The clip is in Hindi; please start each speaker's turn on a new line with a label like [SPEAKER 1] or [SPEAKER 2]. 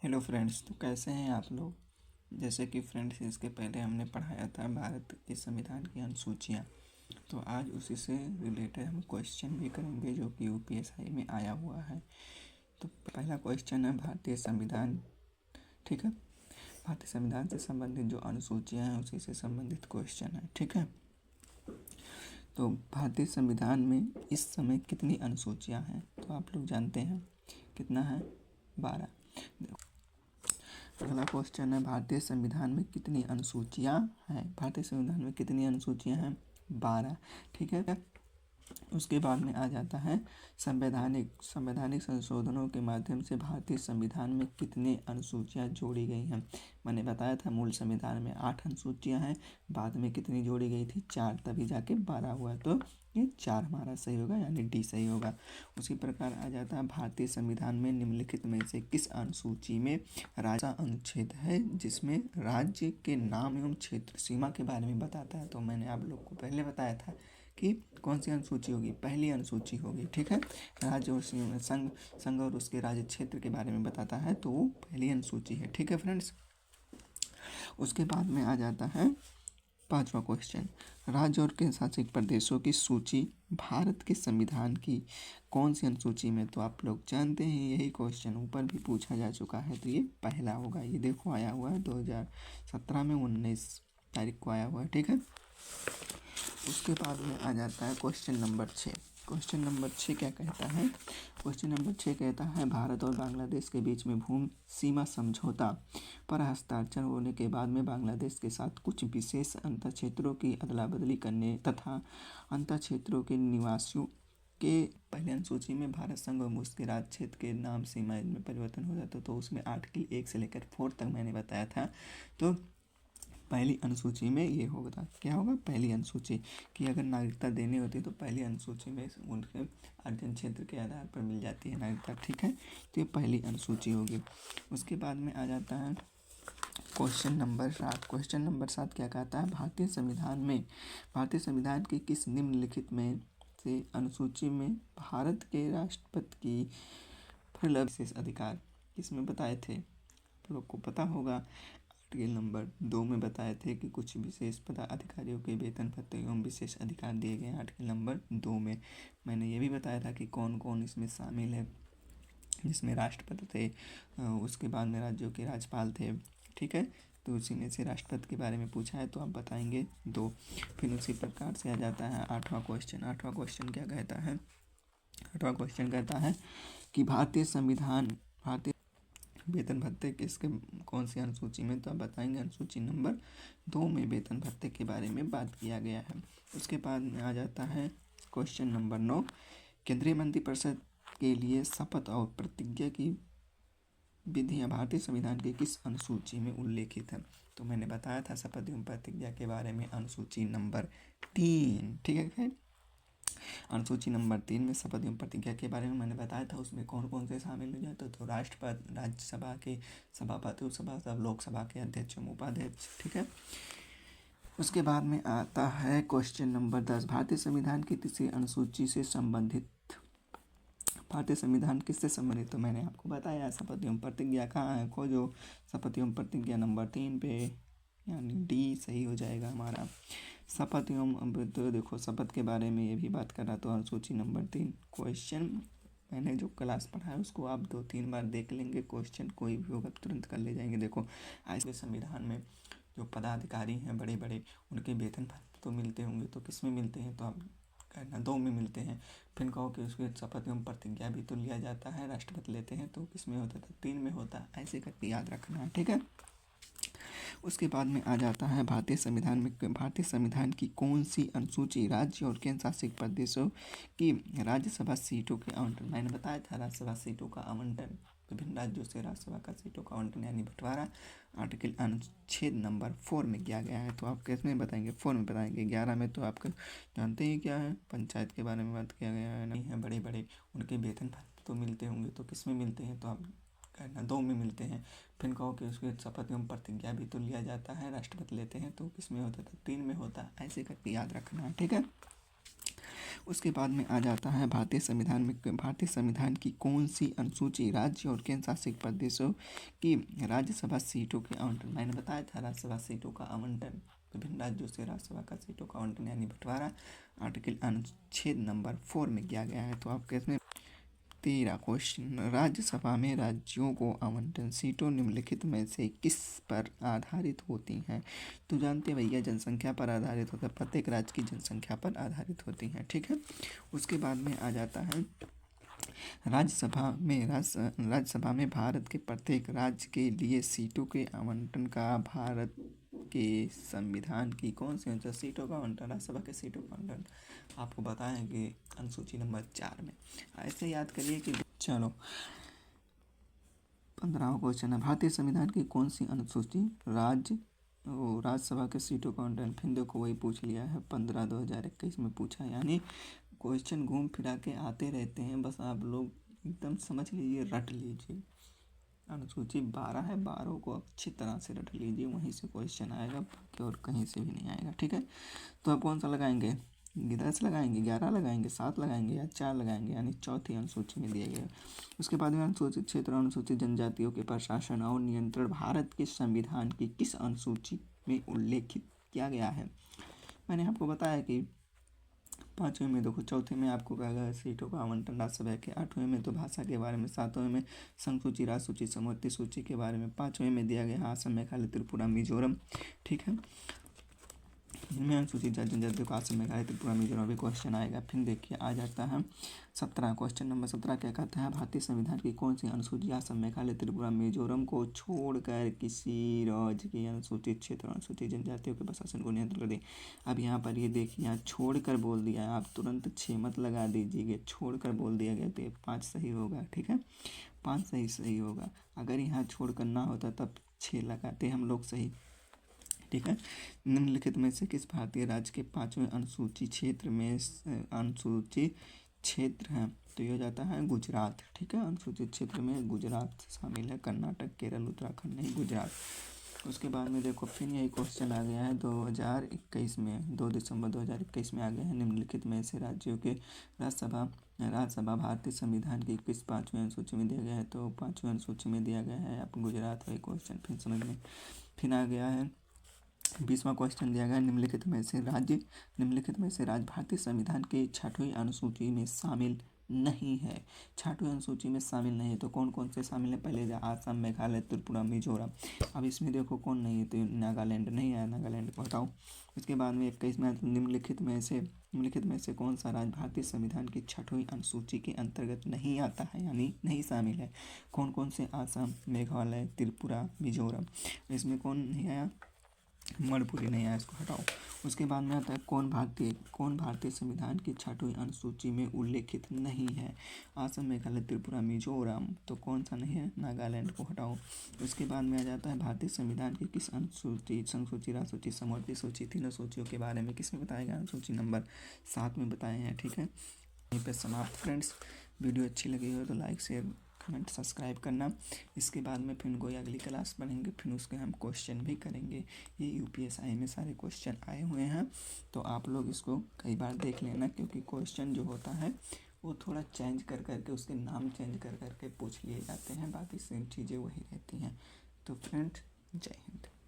[SPEAKER 1] हेलो फ्रेंड्स, तो कैसे हैं आप लोग। जैसे कि फ्रेंड्स, इसके पहले हमने पढ़ाया था भारत के संविधान की अनुसूचियाँ। तो आज उसी से रिलेटेड हम क्वेश्चन भी करेंगे जो कि यूपीएससी में आया हुआ है। तो पहला क्वेश्चन है भारतीय संविधान। ठीक है, भारतीय संविधान से संबंधित जो अनुसूचियाँ हैं उसी से संबंधित क्वेश्चन है। ठीक है, तो भारतीय संविधान में इस समय कितनी अनुसूचियाँ हैं तो आप लोग जानते हैं कितना है, 12। अगला क्वेश्चन है भारतीय संविधान में कितनी अनुसूचियाँ हैं। भारतीय संविधान में कितनी अनुसूचियाँ हैं, 12। ठीक है, उसके बाद में आ जाता है संवैधानिक संशोधनों के माध्यम से भारतीय संविधान में कितनी अनुसूचियाँ जोड़ी गई हैं। मैंने बताया था मूल संविधान में 8 अनुसूचियाँ हैं, बाद में कितनी जोड़ी गई थी, 4, तभी जाके 12 हुआ। तो ये 4 हमारा सही होगा, यानी डी सही होगा। उसी प्रकार आ जाता है भारतीय संविधान में निम्नलिखित में से किस अनुसूची में राज्य का अनुच्छेद है जिसमें राज्य के नाम एवं क्षेत्र सीमा के बारे में बताता है। तो मैंने आप लोग को पहले बताया था कि कौन सी अनुसूची होगी, पहली अनुसूची होगी। ठीक है, राज्य और संघ और उसके राज्य क्षेत्र के बारे में बताता है, तो वो पहली अनुसूची है। ठीक है फ्रेंड्स, उसके बाद में आ जाता है 5वां क्वेश्चन, राज्य और केंद्र शासित प्रदेशों की सूची भारत के संविधान की कौन सी अनुसूची में। तो आप लोग जानते हैं यही क्वेश्चन ऊपर भी पूछा जा चुका है, तो ये पहला होगा। ये देखो आया हुआ है 2017 में 19 तारीख को आया हुआ है। ठीक है, उसके बाद में आ जाता है क्वेश्चन नंबर 6। क्वेश्चन नंबर 6 क्या कहता है, क्वेश्चन नंबर 6 कहता है भारत और बांग्लादेश के बीच में भूमि सीमा समझौता पर हस्ताक्षर होने के बाद में बांग्लादेश के साथ कुछ विशेष अंतर क्षेत्रों की अदला बदली करने तथा अंतर क्षेत्रों के निवासियों के पहले अनुसूची में भारत संघ और उसके राज्य क्षेत्र के नाम सीमा में परिवर्तन हो जाता, तो उसमें आर्टिकल 1 से लेकर 4 तक मैंने बताया था। तो पहली अनुसूची में ये होगा, क्या होगा, पहली अनुसूची की अगर नागरिकता देनी होती है तो पहली अनुसूची में उनके अर्जन क्षेत्र के आधार पर मिल जाती है नागरिकता। ठीक है, तो ये पहली अनुसूची होगी। उसके बाद में आ जाता है क्वेश्चन नंबर 7। क्वेश्चन नंबर 7 क्या कहता है, भारतीय संविधान की किस निम्नलिखित में से अनुसूची में भारत के राष्ट्रपति की विशेष अधिकार किसमें बताए थे। आप लोग को पता होगा, आर्टिकल नंबर 2 में बताए थे कि कुछ विशेष पदाधिकारियों के वेतन भत्ते एवं विशेष अधिकार दिए गए हैं। आर्टिकल नंबर 2 में मैंने ये भी बताया था कि कौन कौन इसमें शामिल है, जिसमें राष्ट्रपति थे, उसके बाद में राज्यों के राज्यपाल थे। ठीक है, तो उसी में से राष्ट्रपति के बारे में पूछा है तो आप बताएंगे 2। फिर उसी प्रकार से आ जाता है 8वां क्वेश्चन। 8वां क्वेश्चन क्या कहता है, 8वां क्वेश्चन कहता है कि भारतीय वेतन भत्ते किसके कौन सी अनुसूची में, तो आप बताएंगे अनुसूची नंबर 2 में वेतन भत्ते के बारे में बात किया गया है। उसके बाद में आ जाता है क्वेश्चन नंबर 9, केंद्रीय मंत्रिपरिषद के लिए शपथ और प्रतिज्ञा की विधियाँ भारतीय संविधान के किस अनुसूची में उल्लेखित है। तो मैंने बताया था शपथ एवं प्रतिज्ञा के बारे में अनुसूची नंबर 3। ठीक है, अनुसूची नंबर 3 में शपथ एवं प्रतिज्ञा के बारे में मैंने बताया था, उसमें कौन कौन से शामिल हो जाते, तो राष्ट्रपति, राज्यसभा के सभापति, उपसभापति, लोकसभा के अध्यक्ष एवं उपाध्यक्ष। ठीक है, उसके बाद में आता है क्वेश्चन नंबर 10, भारतीय संविधान की किसी अनुसूची से संबंधित, भारतीय संविधान किससे संबंधित। तो मैंने आपको बताया शपथ एवं प्रतिज्ञा कहाँ है, खोजो। शपथ एवं प्रतिज्ञा नंबर 3 पे, यानी डी सही हो जाएगा हमारा। शपथ एवं, अब तो देखो शपथ के बारे में ये भी बात कर रहा, तो अनुसूची नंबर 3। क्वेश्चन मैंने जो क्लास पढ़ा है उसको आप 2-3 बार देख लेंगे, क्वेश्चन कोई भी होगा तुरंत कर ले जाएंगे। देखो ऐसे संविधान में जो पदाधिकारी हैं बड़े बड़े, उनके वेतन तो मिलते होंगे, तो किस में मिलते हैं, तो आप कहना 2 में मिलते हैं। फिर कहो कि उसके शपथ एवं प्रतिज्ञा भी तो लिया जाता है, राष्ट्रपति लेते हैं, तो किस में होता था, 3 में होता है। ऐसे करके याद रखना है। ठीक है, उसके बाद में आ जाता है भारतीय संविधान की कौन सी अनुसूची राज्य और केंद्र शासित प्रदेशों की राज्यसभा सीटों के आवंटन। मैंने बताया था राज्यसभा सीटों का आवंटन, विभिन्न राज्यों से राज्यसभा का सीटों का आवंटन यानी बंटवारा आर्टिकल अनुच्छेद नंबर 4 में किया गया है। तो आप किसमें बताएंगे, 4 में बताएंगे। 11 में तो आपका जानते ही क्या है, पंचायत के बारे में बात किया गया है। नहीं है, बड़े बड़े उनके वेतन तो मिलते होंगे, तो किस में मिलते हैं, तो आप कहना 2 में मिलते हैं। फिर कहो कि उसके शपथ एवं प्रतिज्ञा भी तो लिया जाता है, राष्ट्रपति लेते हैं, तो किस में होता था, 3 में होता है। ऐसे करके याद रखना है। ठीक है, उसके बाद में आ जाता है भारतीय संविधान की कौन सी अनुसूची राज्य और केंद्र शासित प्रदेशों की राज्यसभा सीटों के आवंटन। मैंने बताया था राज्यसभा सीटों का आवंटन, विभिन्न राज्यों से राज्यसभा का सीटों का आवंटन यानी बंटवारा आर्टिकल अनुच्छेद नंबर 4 में किया गया है। तो आपके इसमें 13 क्वेश्चन, राज्यसभा में राज्यों को आवंटन सीटों निम्नलिखित में से किस पर आधारित होती हैं। तो जानते हैं भैया, जनसंख्या पर आधारित होता है, प्रत्येक राज्य की जनसंख्या पर आधारित होती हैं। ठीक है, उसके बाद में आ जाता है राज्यसभा में भारत के प्रत्येक राज्य के लिए सीटों के आवंटन का भारत के संविधान की कौन सी अनुच्छेद सीटों का आवंटन, राज्यसभा के सीटों का आवंटन आपको बताएंगे अनुसूची नंबर 4 में। ऐसे याद करिए कि चलो 15वां क्वेश्चन है, भारतीय संविधान की कौन सी अनुसूची राज्यसभा के सीटों का आवंटन। फिर देखो वही पूछ लिया है, 15/2021 में पूछा, यानी क्वेश्चन घूम फिरा के आते रहते हैं, बस आप लोग एकदम समझ लीजिए, रट लीजिए। अनुसूची 12 है, 12 को अच्छी तरह से रट लीजिए, वहीं से क्वेश्चन आएगा, बाकी और कहीं से भी नहीं आएगा। ठीक है, तो आप कौन सा लगाएंगे, 10 लगाएंगे, 11 लगाएंगे, 7 लगाएंगे या 4 लगाएंगे, यानी चौथी अनुसूची में दिया गया। उसके बाद में अनुसूचित क्षेत्र और अनुसूचित जनजातियों के प्रशासन और नियंत्रण भारत के संविधान की किस अनुसूची में उल्लेखित किया गया है। मैंने आपको बताया कि 5वें में देखो, चौथे में आपको कहेगा सीटों का आवंटन राज्यसभा के, 8वें में तो भाषा के बारे में, 7वें में संसूची राजसूची समवर्ती सूची के बारे में, 5वें में दिया गया असम मेघालय त्रिपुरा मिजोरम। ठीक है, इनमें अनुसूचित जनजातियों का असम मेघालय त्रिपुरा मिजोरम भी क्वेश्चन आएगा। फिर देखिए आ जाता है 17 क्वेश्चन नंबर 17 क्या कहता है, भारतीय संविधान की कौन सी अनुसूची असम मेघालय त्रिपुरा मिजोरम को छोड़कर किसी राज्य की अनुसूचित क्षेत्र अनुसूचित जनजातियों के प्रशासन को नियंत्रण कर दे। अब यहाँ पर ये देखिए, यहाँ छोड़कर बोल दिया है, आप तुरंत 6 मत लगा दीजिएगा, छोड़कर बोल दिया गया तो 5 सही होगा। ठीक है, 5 सही होगा, अगर यहाँ छोड़कर ना होता तब 6 लगाते हम लोग सही। ठीक है, निम्नलिखित में से किस भारतीय राज्य के 5वें अनुसूची क्षेत्र है। तो ये हो जाता है गुजरात। ठीक है, अनुसूचित क्षेत्र में गुजरात शामिल है, कर्नाटक, केरल, उत्तराखंड नहीं, गुजरात। उसके बाद में देखो फिर यही क्वेश्चन आ गया है 2021 में, 2 दिसंबर 2021 में आ गया है, निम्नलिखित में से राज्यों के राज्यसभा भारतीय संविधान की किस 5वें अनुसूची में दिया गया है। तो 5वें अनुसूची में दिया गया है आप गुजरात। वही क्वेश्चन फिर समझ में। फिर आ गया है 20वां क्वेश्चन दिया गया, निम्नलिखित में से राज्य भारतीय संविधान के 6वीं अनुसूची में शामिल नहीं है। 6वीं अनुसूची में शामिल नहीं है, तो कौन कौन से शामिल है, पहले असम मेघालय त्रिपुरा मिजोरम। अब इसमें देखो कौन नहीं है, तो नागालैंड नहीं है, नागालैंड को हटाओ। उसके बाद में 21 में निम्नलिखित में से कौन सा राज्य भारतीय संविधान की 6वीं अनुसूची के अंतर्गत नहीं आता है, यानी नहीं शामिल है। कौन कौन से, असम मेघालय त्रिपुरा मिजोरम। इसमें कौन नहीं आया, मणिपुरी नहीं आया, इसको हटाओ। उसके बाद में आता है कौन भारतीय संविधान की 6वीं अनुसूची में उल्लेखित नहीं है। असम मेघालय त्रिपुरा मिजोरम, तो कौन सा नहीं है, नागालैंड को हटाओ। उसके बाद में आ जाता है भारतीय संविधान की किस अनुसूची, संसूची राजसूची समवर्ती सूची, तीनों सूचियों के बारे में किसमें बताया गया, अनुसूची नंबर 7 में बताए हैं। ठीक है, यहीं पर समाप्त फ्रेंड्स। वीडियो अच्छी लगी हो तो लाइक शेयर कमेंट सब्सक्राइब करना। इसके बाद में फिर कोई अगली क्लास पढ़ेंगे, फिर उसके हम क्वेश्चन भी करेंगे। ये यूपीएससी में सारे क्वेश्चन आए हुए हैं, तो आप लोग इसको कई बार देख लेना, क्योंकि क्वेश्चन जो होता है वो थोड़ा चेंज कर करके, उसके नाम चेंज कर करके पूछ लिए जाते हैं, बाकी सेम चीज़ें वही रहती हैं। तो फ्रेंड्स, जय हिंद।